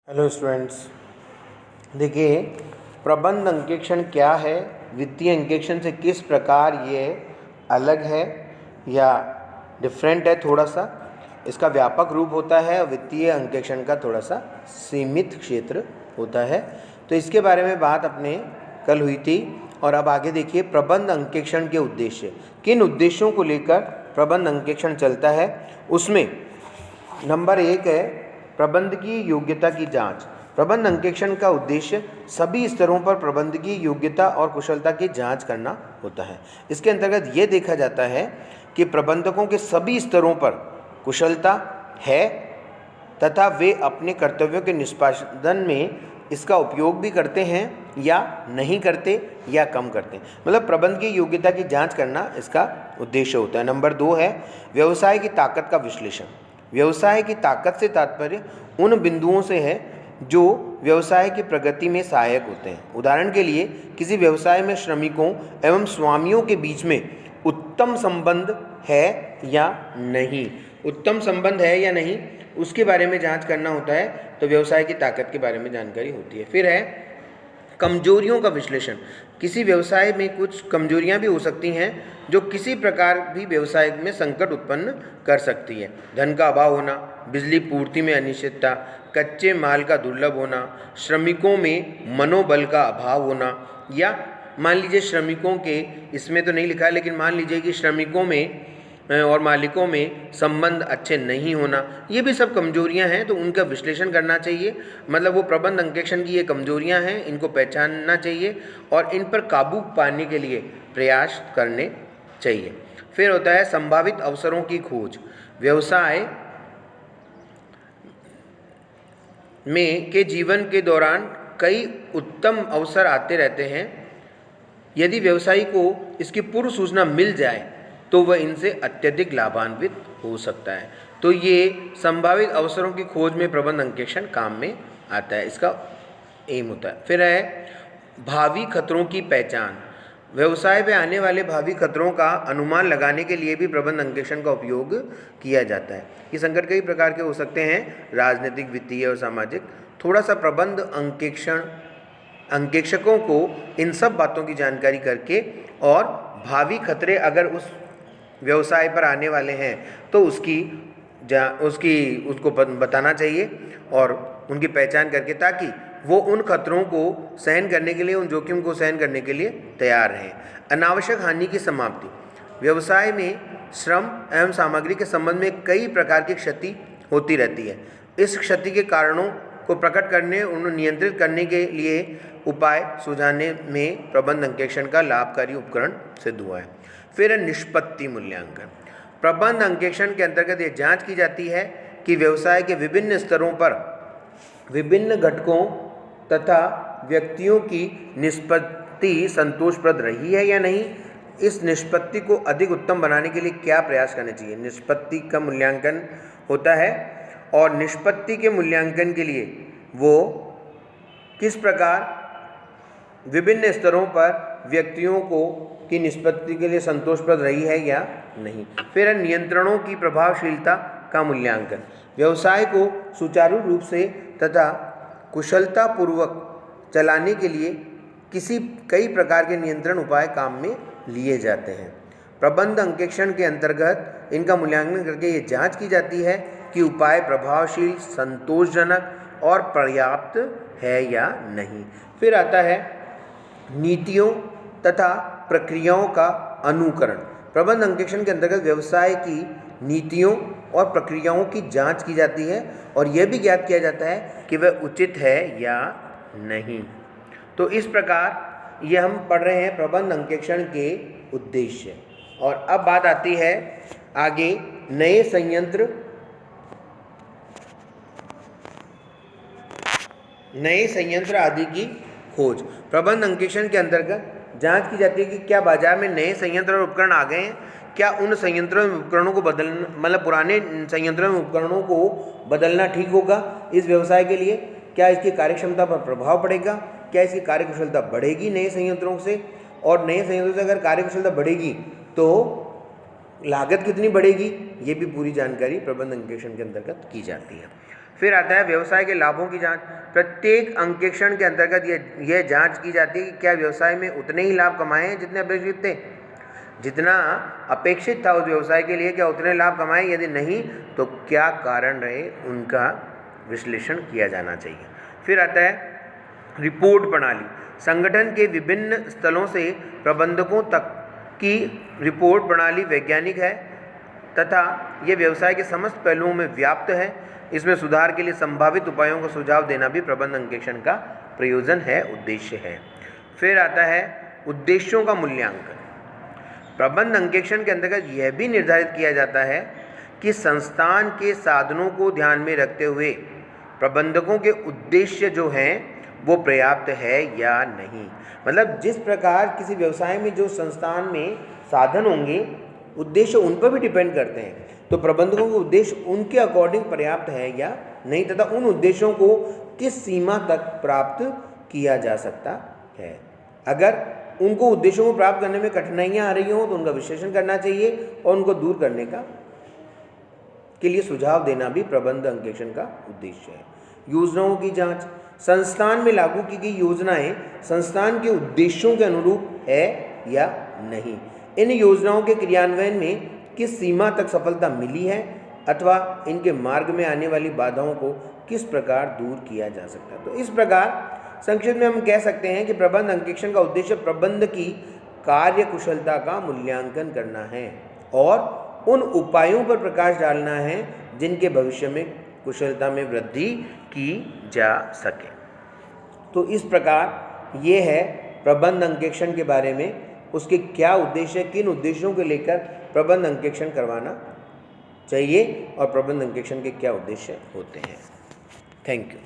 Hello students, देखिए प्रबंध अंकेक्षण क्या है, वित्तीय अंकेक्षण से किस प्रकार ये अलग है या डिफरेंट है। थोड़ा सा इसका व्यापक रूप होता है और वित्तीय अंकेक्षण का थोड़ा सा सीमित क्षेत्र होता है। तो इसके बारे में बात अपने कल हुई थी। और अब आगे देखिए प्रबंध अंकेक्षण के उद्देश्य, किन उद्देश्यों को लेकर प्रबंध अंकेक्षण चलता है। उसमें नंबर 1 है प्रबंध की योग्यता की जांच। प्रबंध अंकेक्षण का उद्देश्य सभी स्तरों पर प्रबंध की योग्यता और कुशलता की जांच करना होता है। इसके अंतर्गत ये देखा जाता है कि प्रबंधकों के सभी स्तरों पर कुशलता है तथा वे अपने कर्तव्यों के निष्पादन में इसका उपयोग भी करते हैं या नहीं करते या कम करते हैं। मतलब प्रबंध की योग्यता की जांच करना इसका उद्देश्य होता है। नंबर 2 है व्यवसाय की ताकत का विश्लेषण। व्यवसाय की ताकत से तात्पर्य उन बिंदुओं से है जो व्यवसाय की प्रगति में सहायक होते हैं। उदाहरण के लिए किसी व्यवसाय में श्रमिकों एवं स्वामियों के बीच में उत्तम संबंध है या नहीं, उत्तम संबंध है या नहीं, उसके बारे में जांच करना होता है। तो व्यवसाय की ताकत के बारे में जानकारी होती है। फिर है कमजोरियों का विश्लेषण। किसी व्यवसाय में कुछ कमजोरियां भी हो सकती हैं जो किसी प्रकार भी व्यवसाय में संकट उत्पन्न कर सकती है। धन का अभाव होना, बिजली पूर्ति में अनिश्चितता, कच्चे माल का दुर्लभ होना, श्रमिकों में मनोबल का अभाव होना, या मान लीजिए श्रमिकों के, इसमें तो नहीं लिखा है लेकिन मान लीजिए कि श्रमिकों में और मालिकों में संबंध अच्छे नहीं होना, ये भी सब कमजोरियां हैं। तो उनका विश्लेषण करना चाहिए। मतलब वो प्रबंध अंकेक्षण की ये कमजोरियां हैं, इनको पहचानना चाहिए और इन पर काबू पाने के लिए प्रयास करने चाहिए। फिर होता है संभावित अवसरों की खोज। व्यवसाय में के जीवन के दौरान कई उत्तम अवसर आते रहते हैं। यदि व्यवसायी को इसकी पूर्व सूचना मिल जाए तो वह इनसे अत्यधिक लाभान्वित हो सकता है। तो ये संभावित अवसरों की खोज में प्रबंध अंकेक्षण काम में आता है, इसका एम होता है। फिर है भावी खतरों की पहचान। व्यवसाय में आने वाले भावी खतरों का अनुमान लगाने के लिए भी प्रबंध अंकेक्षण का उपयोग किया जाता है। ये संकट कई प्रकार के हो सकते हैं, राजनीतिक, वित्तीय और सामाजिक। थोड़ा सा प्रबंध अंकेक्षकों को इन सब बातों की जानकारी करके और भावी खतरे अगर उस व्यवसाय पर आने वाले हैं तो उसको बताना चाहिए और उनकी पहचान करके, ताकि वो उन खतरों को सहन करने के लिए, उन जोखिम को सहन करने के लिए तैयार रहें। अनावश्यक हानि की समाप्ति। व्यवसाय में श्रम एवं सामग्री के संबंध में कई प्रकार की क्षति होती रहती है। इस क्षति के कारणों को प्रकट करने, उन्हें नियंत्रित करने के लिए उपाय सुझाने में प्रबंध अंकेक्षण का लाभकारी उपकरण सिद्ध हुआ है। फिर निष्पत्ति मूल्यांकन। प्रबंध अंकेक्षण के अंतर्गत ये जांच की जाती है कि व्यवसाय के विभिन्न स्तरों पर विभिन्न घटकों तथा व्यक्तियों की निष्पत्ति संतोषप्रद रही है या नहीं। इस निष्पत्ति को अधिक उत्तम बनाने के लिए क्या प्रयास करने चाहिए। निष्पत्ति का मूल्यांकन होता है और निष्पत्ति के मूल्यांकन के लिए वो किस प्रकार विभिन्न स्तरों पर व्यक्तियों की निष्पत्ति के लिए संतोषप्रद रही है या नहीं। फिर नियंत्रणों की प्रभावशीलता का मूल्यांकन। व्यवसाय को सुचारू रूप से तथा कुशलतापूर्वक चलाने के लिए कई प्रकार के नियंत्रण उपाय काम में लिए जाते हैं। प्रबंध अंकेक्षण के अंतर्गत इनका मूल्यांकन करके ये जांच की जाती है कि उपाय प्रभावशील, संतोषजनक और पर्याप्त है या नहीं। फिर आता है नीतियों तथा प्रक्रियाओं का अनुकरण। प्रबंध अंकेक्षण के अंतर्गत व्यवसाय की नीतियों और प्रक्रियाओं की जांच की जाती है और यह भी ज्ञात किया जाता है कि वह उचित है या नहीं। तो इस प्रकार ये हम पढ़ रहे हैं प्रबंध अंकेक्षण के उद्देश्य। और अब बात आती है आगे नए संयंत्र आदि की खोज। प्रबंध अंकेक्षण के अंतर्गत जांच की जाती है कि क्या बाजार में नए संयंत्र और उपकरण आ गए हैं, क्या उन संयंत्रों में उपकरणों को बदलना, मतलब पुराने संयंत्रों में उपकरणों को बदलना ठीक होगा इस व्यवसाय के लिए, क्या इसकी कार्यक्षमता पर प्रभाव पड़ेगा, क्या इसकी कार्यकुशलता बढ़ेगी नए संयंत्रों से, और नए संयंत्रों से अगर कार्यकुशलता बढ़ेगी तो लागत कितनी बढ़ेगी, ये भी पूरी जानकारी प्रबंध अंकेक्षण के अंतर्गत की जाती है। फिर आता है व्यवसाय के लाभों की जांच। प्रत्येक अंकेक्षण के अंतर्गत यह जांच की जाती है कि क्या व्यवसाय में उतने ही लाभ कमाए हैं जितने अपेक्षित थे, जितना अपेक्षित था उस व्यवसाय के लिए क्या उतने लाभ कमाए, यदि नहीं तो क्या कारण रहे, उनका विश्लेषण किया जाना चाहिए। फिर आता है रिपोर्ट प्रणाली। संगठन के विभिन्न स्थलों से प्रबंधकों तक की रिपोर्ट प्रणाली वैज्ञानिक है तथा ये व्यवसाय के समस्त पहलुओं में व्याप्त है। इसमें सुधार के लिए संभावित उपायों का सुझाव देना भी प्रबंध अंकेक्षण का प्रयोजन है, उद्देश्य है। फिर आता है उद्देश्यों का मूल्यांकन। प्रबंध अंकेक्षण के अंतर्गत यह भी निर्धारित किया जाता है कि संस्थान के साधनों को ध्यान में रखते हुए प्रबंधकों के उद्देश्य जो हैं वो पर्याप्त है या नहीं। मतलब जिस प्रकार किसी व्यवसाय में जो संस्थान में साधन होंगे उद्देश्य उन पर भी डिपेंड करते हैं, तो प्रबंधकों के उद्देश्य उनके अकॉर्डिंग पर्याप्त है या नहीं तथा उन उद्देश्यों को किस सीमा तक प्राप्त किया जा सकता है। अगर उनको उद्देश्यों को प्राप्त करने में कठिनाइयाँ आ रही हों तो उनका विश्लेषण करना चाहिए और उनको दूर करने के लिए सुझाव देना भी प्रबंध अंकेक्षण का उद्देश्य है। योजनाओं की जांच। संस्थान में लागू की गई योजनाएं संस्थान के उद्देश्यों के अनुरूप है या नहीं। इन योजनाओं के क्रियान्वयन में किस सीमा तक सफलता मिली है अथवा इनके मार्ग में आने वाली बाधाओं को किस प्रकार दूर किया जा सकता है। तो इस प्रकार संक्षिप्त में हम कह सकते हैं कि प्रबंध अंकेक्षण का उद्देश्य प्रबंध की कार्य कुशलता का मूल्यांकन करना है और उन उपायों पर प्रकाश डालना है जिनके भविष्य में कुशलता में वृद्धि की जा सके। तो इस प्रकार ये है प्रबंध अंकेक्षण के बारे में, उसके क्या उद्देश्य, किन उद्देश्यों को लेकर प्रबंध अंकेक्षण करवाना चाहिए और प्रबंध अंकेक्षण के क्या उद्देश्य होते हैं। Thank you.